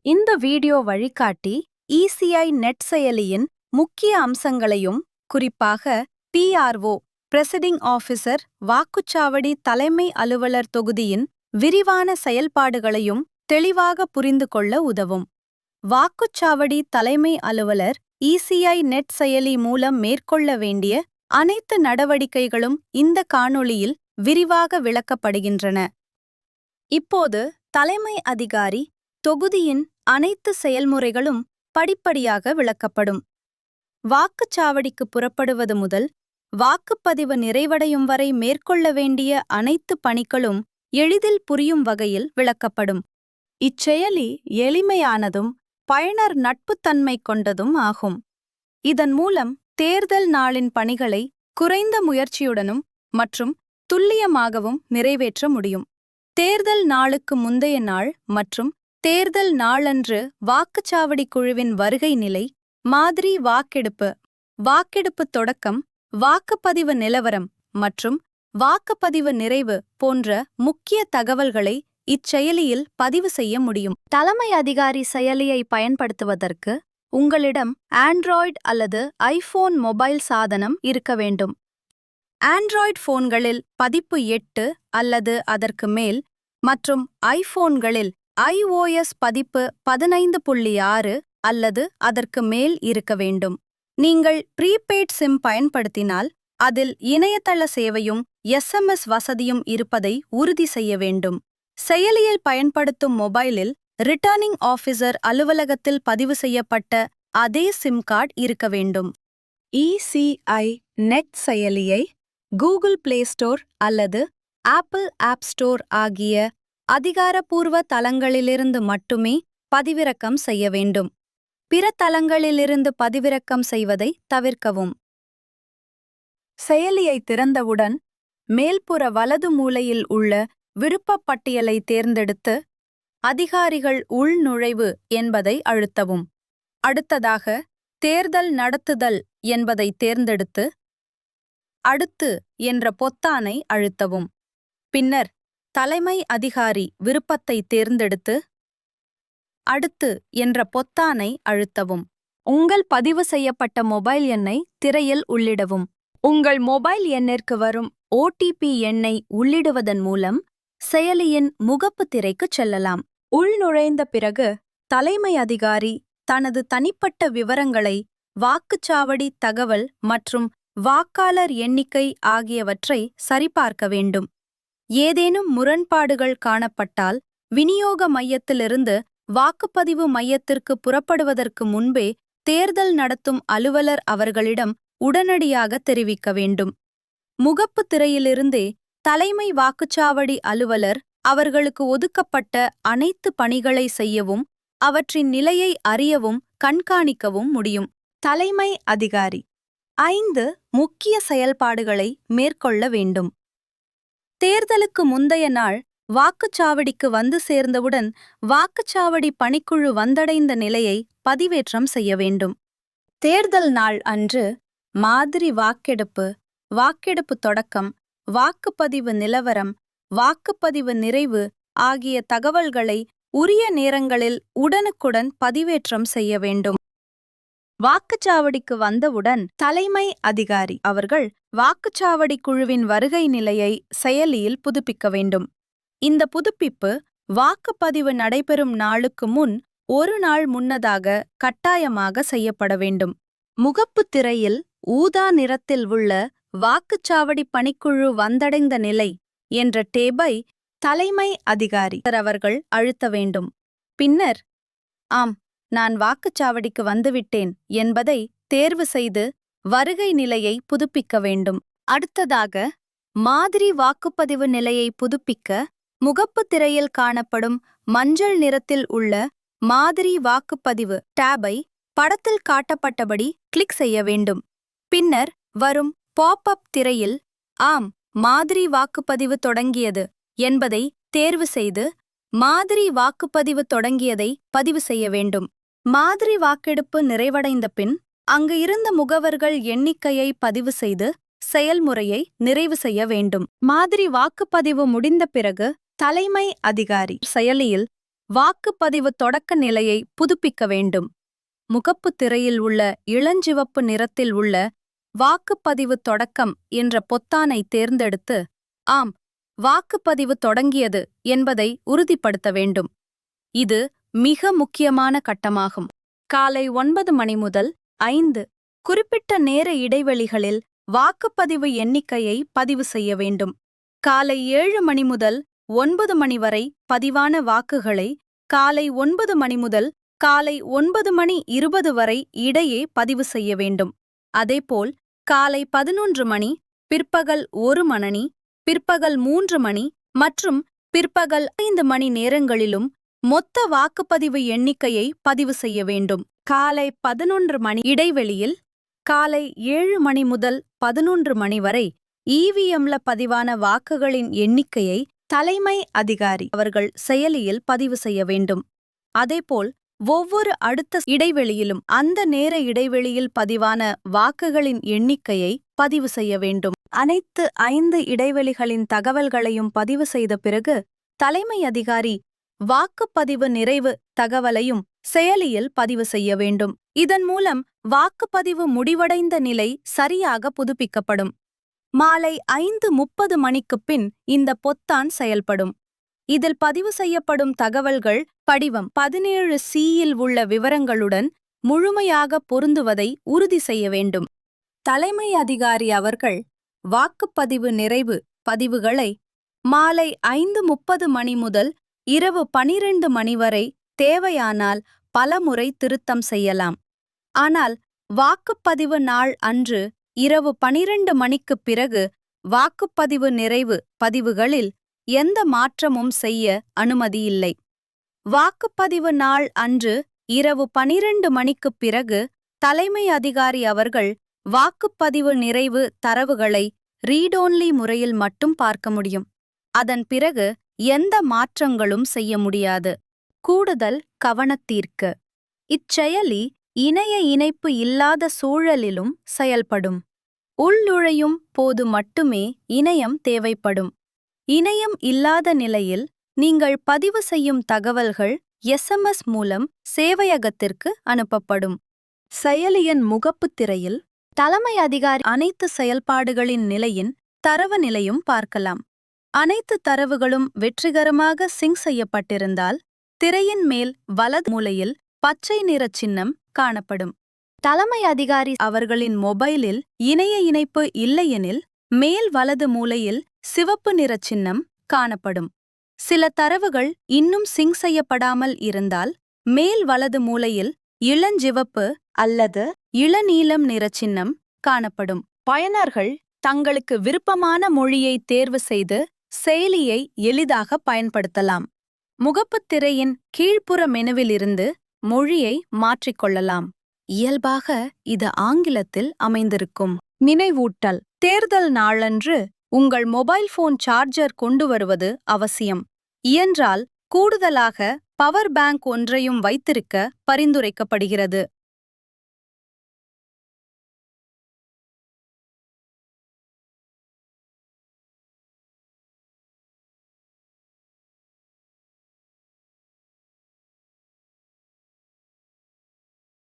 இந்த வீடியோ வழிகாட்டி ECI net செயலியின் முக்கிய அம்சங்களையும், குறிப்பாக பிஆர்ஓ பிரெசிடிங் ஆஃபீஸர் வாக்குச்சாவடி தலைமை அலுவலர் தொகுதியின் விரிவான செயல்பாடுகளையும் தெளிவாக புரிந்து கொள்ள உதவும். வாக்குச்சாவடி தலைமை அலுவலர் இசிஐ நெட் செயலி மூலம் மேற்கொள்ள வேண்டிய அனைத்து நடவடிக்கைகளும் இந்த காணொளியில் விரிவாக விளக்கப்படுகின்றன. இப்போது தலைமை அதிகாரி தொகுதியின் அனைத்து செயல்முறைகளும் படிப்படியாக விளக்கப்படும். வாக்குச்சாவடிக்கு புறப்படுவது முதல் வாக்குப்பதிவு நிறைவடையும் வரை மேற்கொள்ள வேண்டிய அனைத்து பணிகளும் எளிதில் புரியும் வகையில் விளக்கப்படும். இச்செயலி எளிமையானதும் பயனர் நட்புத்தன்மை கொண்டதும் ஆகும். இதன் மூலம் தேர்தல் நாளின் பணிகளை குறைந்த முயற்சியுடனும் மற்றும் துல்லியமாகவும் நிறைவேற்ற முடியும். தேர்தல் நாளுக்கு முந்தைய நாள் மற்றும் தேர்தல் நாளன்று வாக்குச்சாவடி குழுவின் வருகை நிலை, மாதிரி வாக்கெடுப்பு, வாக்கெடுப்பு தொடக்கம், வாக்குப்பதிவு நிலவரம் மற்றும் வாக்குப்பதிவு நிறைவு போன்ற முக்கிய தகவல்களை இச்செயலியில் பதிவு செய்ய முடியும். தலைமை அதிகாரி செயலியை பயன்படுத்துவதற்கு உங்களிடம் ஆண்ட்ராய்டு அல்லது ஐபோன் மொபைல் சாதனம் இருக்க வேண்டும். ஆண்ட்ராய்டு போன்களில் பதிப்பு 8 அல்லது அதற்கு மேல் மற்றும் ஐபோன்களில் iOS பதிப்பு 15.6 அல்லது அதற்கு மேல் இருக்க வேண்டும். நீங்கள் ப்ரீபெய்ட் சிம் பயன்படுத்தினால் அதில் இணையதள சேவையும் SMS வசதியும் இருப்பதை உறுதி செய்ய வேண்டும். செயலியை பயன்படுத்தும் மொபைலில் ரிட்டர்னிங் ஆஃபீஸர் அலுவலகத்தில் பதிவு செய்யப்பட்ட அதே சிம் கார்டு இருக்க வேண்டும். இசிஐ நெட் செயலியை கூகுள் பிளே ஸ்டோர் அல்லது ஆப்பிள் ஆப் ஸ்டோர் ஆகிய அதிகாரப்பூர்வ தளங்களிலிருந்து மட்டுமே பதிவிறக்கம் செய்ய வேண்டும். பிற தளங்களிலிருந்து பதிவிறக்கம் செய்வதை தவிர்க்கவும். செயலியை திறந்தவுடன் மேல்புற வலது மூலையில் உள்ள விருப்பப் பட்டியலை தேர்ந்தெடுத்து அதிகாரிகள் உள்நுழைவு என்பதை அழுத்தவும். அடுத்ததாக தேர்தல் நடத்துதல் என்பதை தேர்ந்தெடுத்து அடுத்து என்ற பொத்தானை அழுத்தவும். பின்னர் தலைமை அதிகாரி விருப்பத்தை தேர்ந்தெடுத்து அடுத்து என்ற பொத்தானை அழுத்தவும். உங்கள் பதிவு செய்யப்பட்ட மொபைல் எண்ணை திரையில் உள்ளிடவும். உங்கள் மொபைல் எண்ணிற்கு வரும் ஓடிபி எண்ணை உள்ளிடுவதன் மூலம் செயலியின் முகப்பு திரைக்குச் செல்லலாம். உள்நுழைந்த பிறகு தலைமை அதிகாரி தனது தனிப்பட்ட விவரங்களை, வாக்குச்சாவடி தகவல் மற்றும் வாக்காளர் எண்ணிக்கை ஆகியவற்றை சரிபார்க்க வேண்டும். ஏதேனும் முரண்பாடுகள் காணப்பட்டால் விநியோக மையத்திலிருந்து வாக்குப்பதிவு மையத்திற்கு புறப்படுவதற்கு முன்பே தேர்தல் நடத்தும் அலுவலர் அவர்களிடம் உடனடியாக தெரிவிக்க வேண்டும். முகப்பு திரையிலிருந்தே தலைமை வாக்குச்சாவடி அலுவலர் அவர்களுக்கு ஒதுக்கப்பட்ட அனைத்து பணிகளை செய்யவும் அவற்றின் நிலையை அறியவும் கண்காணிக்கவும் முடியும். தலைமை அதிகாரி 5 முக்கிய செயல்பாடுகளை மேற்கொள்ள வேண்டும். தேர்தலுக்கு முந்தைய நாள் வாக்குச்சாவடிக்கு வந்து சேர்ந்தவுடன் வாக்குச்சாவடி பணிக்குழு வந்தடைந்த நிலையை பதிவேற்றம் செய்ய வேண்டும். தேர்தல் நாள் அன்று மாதிரி வாக்கெடுப்பு, வாக்கெடுப்பு தொடக்கம், வாக்குப்பதிவு நிலவரம், வாக்குப்பதிவு நிறைவு ஆகிய தகவல்களை உரிய நேரங்களில் உடனுக்குடன் பதிவேற்றம் செய்ய வேண்டும். வாக்குச்சாவடிக்கு வந்தவுடன் தலைமை அதிகாரி அவர்கள் வாக்குச்சாவடி குழுவின் வருகை நிலையை செயலியில் புதுப்பிக்க வேண்டும். இந்த புதுப்பிப்பு வாக்குப்பதிவு நடைபெறும் நாளுக்கு முன் ஒரு நாள் முன்னதாக கட்டாயமாக செய்யப்பட வேண்டும். முகப்பு திரையில் ஊதா நிறத்தில் உள்ள வாக்குச்சாவடி பணிக்குழு வந்தடைந்த நிலை என்ற டேபை தலைமை அதிகாரி அவர்கள் அழுத்த வேண்டும். பின்னர் ஆம், நான் வாக்குச்சாவடிக்கு வந்துவிட்டேன் என்பதை தேர்வு செய்து வருகை நிலையை புதுப்பிக்க வேண்டும். அடுத்ததாக மாதிரி வாக்குப்பதிவு நிலையை புதுப்பிக்க முகப்பு திரையில் காணப்படும் மஞ்சள் நிறத்தில் உள்ள மாதிரி வாக்குப்பதிவு டேபை படத்தில் காட்டப்பட்டபடி கிளிக் செய்ய வேண்டும். பின்னர் வரும் பாப்-அப் திரையில் ஆம், மாதிரி வாக்குப்பதிவு தொடங்கியது என்பதை தேர்வு செய்து மாதிரி வாக்குப்பதிவு தொடங்கியதை பதிவு செய்ய வேண்டும். மாதிரி வாக்கெடுப்பு நிறைவடைந்த பின் அங்கு இருந்த முகவர்கள் எண்ணிக்கையை பதிவு செய்து செயல்முறையை நிறைவு செய்ய வேண்டும். மாதிரி வாக்குப்பதிவு முடிந்த பிறகு தலைமை அதிகாரி செயலியில் வாக்குப்பதிவு தொடக்க நிலையை புதுப்பிக்க வேண்டும். முகப்புத் திரையில் உள்ள இளஞ்சிவப்பு நிறத்தில் உள்ள வாக்குப்பதிவு தொடக்கம் என்ற பொத்தானை தேர்ந்தெடுத்து ஆம், வாக்குப்பதிவு தொடங்கியது என்பதை உறுதிப்படுத்த வேண்டும். இது மிக முக்கியமான கட்டமாகும். காலை 9 மணி முதல் 5 குறிப்பிட்ட நேர இடைவெளிகளில் வாக்குப்பதிவு எண்ணிக்கையை பதிவு செய்ய வேண்டும். காலை 7 மணி முதல் 9 மணி வரை பதிவான வாக்குகளை காலை 9 மணி முதல் காலை 9:20 வரை இடையே பதிவு செய்ய வேண்டும். அதேபோல் காலை 11 மணி, பிற்பகல் 1 மணி, பிற்பகல் 3 மணி மற்றும் பிற்பகல் 5 மணி நேரங்களிலும் மொத்த வாக்குப்பதிவு எண்ணிக்கையை பதிவு செய்ய வேண்டும். காலை 11 மணி இடைவெளியில் காலை 7 மணி முதல் 11 மணி வரை இவிஎம்ல பதிவான வாக்குகளின் எண்ணிக்கையை தலைமை அதிகாரி அவர்கள் செயலியில் பதிவு செய்ய வேண்டும். அதேபோல் ஒவ்வொரு அடுத்த இடைவெளியிலும் அந்த நேர இடைவெளியில் பதிவான வாக்குகளின் எண்ணிக்கையை பதிவு செய்ய வேண்டும். அனைத்து 5 இடைவெளிகளின் தகவல்களையும் பதிவு செய்த பிறகு தலைமை அதிகாரி வாக்குப்பதிவு நிறைவு தகவலையும் செயலியில் பதிவு செய்ய வேண்டும். இதன் மூலம் வாக்குப்பதிவு முடிவடைந்த நிலை சரியாக புதுப்பிக்கப்படும். மாலை 5:30 மணிக்குப் பின் இந்த பொத்தான் செயல்படும். இதில் பதிவு செய்யப்படும் தகவல்கள் படிவம் 17C-யில் உள்ள விவரங்களுடன் முழுமையாக பொருந்துவதை உறுதி செய்ய வேண்டும். தலைமை அதிகாரி அவர்கள் வாக்குப்பதிவு நிறைவு பதிவுகளை மாலை 5:30 மணி முதல் இரவு 12 மணி வரை தேவையானால் பலமுறை திருத்தம் செய்யலாம். ஆனால் வாக்குப்பதிவு நாள் அன்று இரவு 12 மணிக்குப் பிறகு வாக்குப்பதிவு நிறைவு பதிவுகளில் எந்த மாற்றமும் செய்ய அனுமதியில்லை. வாக்குப்பதிவு நாள் அன்று இரவு 12 மணிக்குப் பிறகு தலைமை அதிகாரி அவர்கள் வாக்குப்பதிவு நிறைவு தரவுகளை ரீட் ஒன்லி முறையில் மட்டும் பார்க்க முடியும். அதன் பிறகு எந்த மாற்றங்களும் செய்ய முடியாது. கூடுதல் கவனத்தீர்க்கு இச்செயலி இணைய இணைப்பு இல்லாத சூழலிலும் செயல்படும். உள்நுழையும் போது மட்டுமே இணையம் தேவைப்படும். இணையம் இல்லாத நிலையில் நீங்கள் பதிவு செய்யும் தகவல்கள் SMS மூலம் சேவையகத்திற்கு அனுப்பப்படும். செயலியின் முகப்புத் திரையில் தலைமை அதிகாரி அனைத்து செயல்பாடுகளின் நிலையின் தரவு நிலையும் பார்க்கலாம். அனைத்து தரவுகளும் வெற்றிகரமாக சிங்க் செய்யப்பட்டிருந்தால் திரையின் மேல் வலது மூலையில் பச்சை நிற சின்னம் காணப்படும். தலைமை அதிகாரி அவர்களின் மொபைலில் இணைய இணைப்பு இல்லையெனில் மேல் வலது மூலையில் சிவப்பு நிற சின்னம் காணப்படும். சில தரவுகள் இன்னும் சிங்க் செய்யப்படாமல் இருந்தால் மேல் வலது மூலையில் இளஞ்சிவப்பு அல்லது இளநீலம் நிற சின்னம் காணப்படும். பயனர்கள் தங்களுக்கு விருப்பமான மொழியை தேர்வு செய்து செயலியை எளிதாக பயன்படுத்தலாம். முகப்புத் திரையின் கீழ்ப்புற மெனுவிலிருந்து மொழியை மாற்றிக்கொள்ளலாம். இயல்பாக இது ஆங்கிலத்தில் அமைந்திருக்கும். நினைவூட்டல்: தேர்தல் நாளன்று உங்கள் மொபைல் போன் சார்ஜர் கொண்டு வருவது அவசியம். இயன்றால் கூடுதலாக பவர் பேங்க் ஒன்றையும் வைத்திருக்க பரிந்துரைக்கப்படுகிறது.